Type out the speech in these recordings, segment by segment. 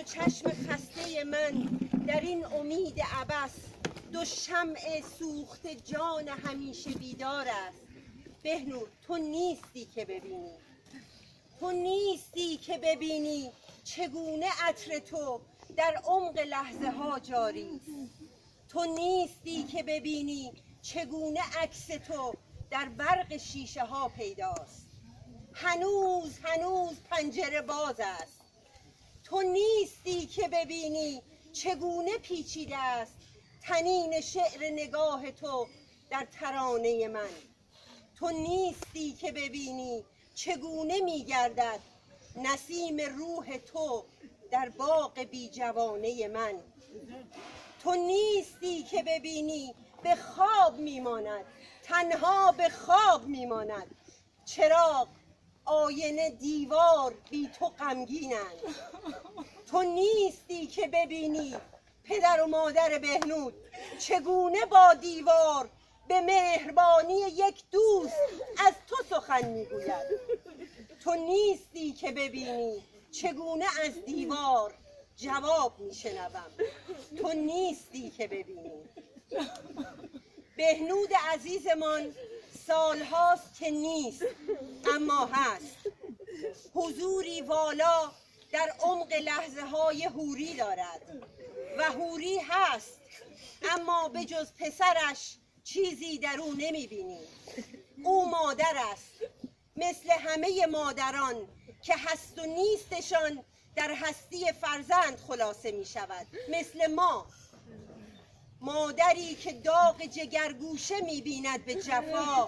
دو چشم خسته من در این امید عبث، دو شمع سوخته جان همیشه بیدار است. بهنود تو نیستی که ببینی، تو نیستی که ببینی چگونه عطر تو در عمق لحظه ها جاری است. تو نیستی که ببینی چگونه عکس تو در برق شیشه ها پیداست. هنوز پنجره باز است. تو نیستی که ببینی چگونه پیچیده است طنین شعر نگاه تو در ترانه من. تو نیستی که ببینی چگونه میگردد نسیم روح تو در باغ بی جوانه من. تو نیستی که ببینی به خواب میماند، تنها به خواب میماند. چراغ، آینه، دیوار بی تو غمگینند. تو نیستی که ببینی پدر و مادر بهنود چگونه با دیوار به مهربانی یک دوست از تو سخن میگوید. تو نیستی که ببینی چگونه از دیوار جواب میشنوم. تو نیستی که ببینی. بهنود عزیزمان سالهاست که نیست اما هست. حضوری والا در عمق لحظه های حوری دارد و حوری هست اما به جز پسرش چیزی در او نمیبینی. او مادر است، مثل همه مادران که هست و نیستشان در هستی فرزند خلاصه می شود. مثل ما، مادری که داغ جگرگوشه می بیند به جفا،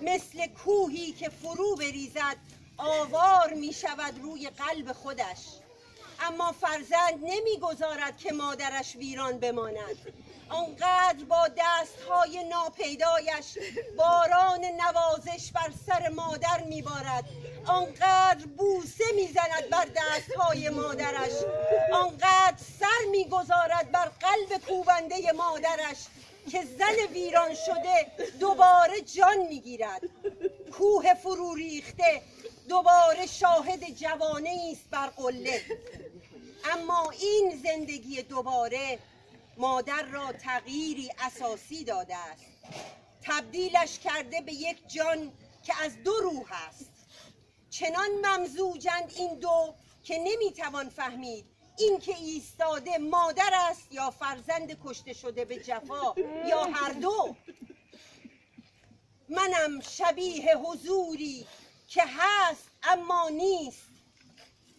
مثل کوهی که فرو بریزد آوار می شود روی قلب خودش. اما فرزند نمیگذارد که مادرش ویران بماند. آنقدر با دستهای ناپیدایش باران نوازش بر سر مادر میبارد، آنقدر بوسه میزند بر دستهای مادرش، آنقدر سر میگذارد بر قلب کوبنده مادرش که زن ویران شده دوباره جان میگیرد. کوه فرو ریخته دوباره شاهد جوانه است بر قله. اما این زندگی دوباره مادر را تغییری اساسی داده است. تبدیلش کرده به یک جان که از دو روح است. چنان ممزوجند این دو که نمیتوان فهمید این که ایستاده مادر است یا فرزند کشته شده به جفا یا هر دو. منم شبیه حضوری که هست اما نیست.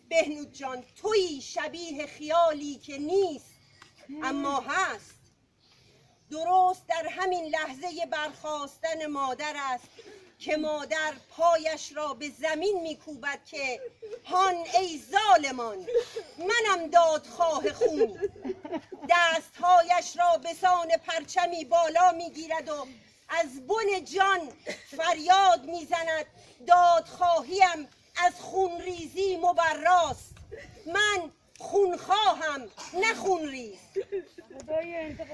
بهنود جان تویی شبیه خیالی که نیست اما هست. درست در همین لحظه برخاستن مادر است که مادر پایش را به زمین میکوبد که هان ای ظالمان، منم دادخواه خون. دستهایش را به سان پرچمی بالا میگیرد و از بن جان فریاد میزند دادخواهیم از خونریزی مبراست. من خونخواهم نه خونریز.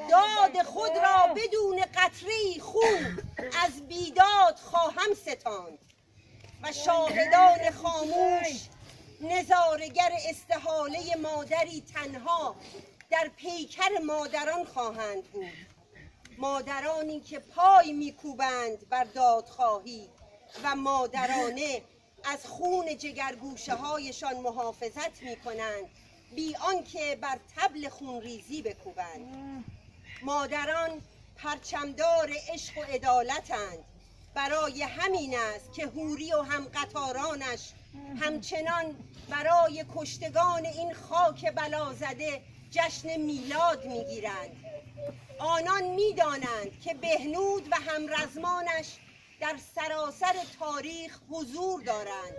داد خود را بدون قطره‌ای خون از بیداد خواهم ستاند و شاهدان خاموش نظاره‌گر استحاله مادری تنها در پیکر مادران خواهند بود. مادرانی که پای میکوبند بر دادخواهی و مادرانه از خون جگرگوشه هایشان محافظت میکنند بی آنکه بر طبل خونریزی بکوبند. مادران پرچمدار عشق و عدالتند. برای همین است که حوری و هم قطارانش همچنان برای کشتگان این خاک بلازده جشن میلاد میگیرند. آنان میدانند که بهنود و همرزمانش در سراسر تاریخ حضور دارند.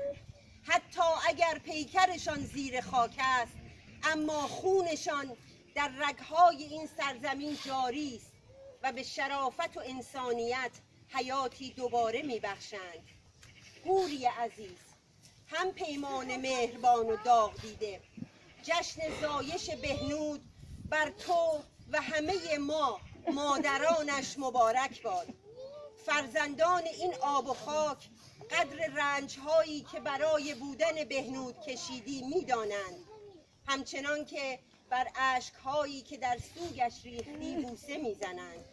حتی اگر پیکرشان زیر خاک است اما خونشان در رگهای این سرزمین جاری است و به شرافت و انسانیت حیاتی دوباره میبخشند. حوری عزیز، هم پیمان مهربان و داغ دیده، جشن زایش بهنود بر تو و همه ما مادرانش مبارک باد. فرزندان این آب و خاک قدر رنج‌هایی که برای بودن بهنود کشیدی می‌دانند. همچنان که بر اشکهایی که در سوگش ریختی بوسه میزنند.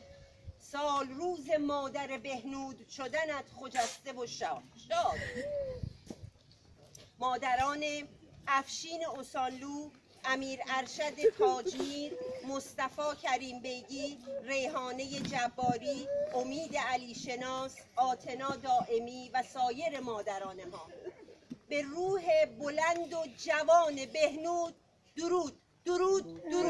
سال روز مادر بهنود شدنت خجسته و شاد. مادران افشین اسانلو، امیر ارشد تاجمیر، مصطفی کریم بیگی، ریحانه جباری، امید علی شناس، آتنا دائمی و سایر مادران ما، به روح بلند و جوان بهنود درود، درود، درود.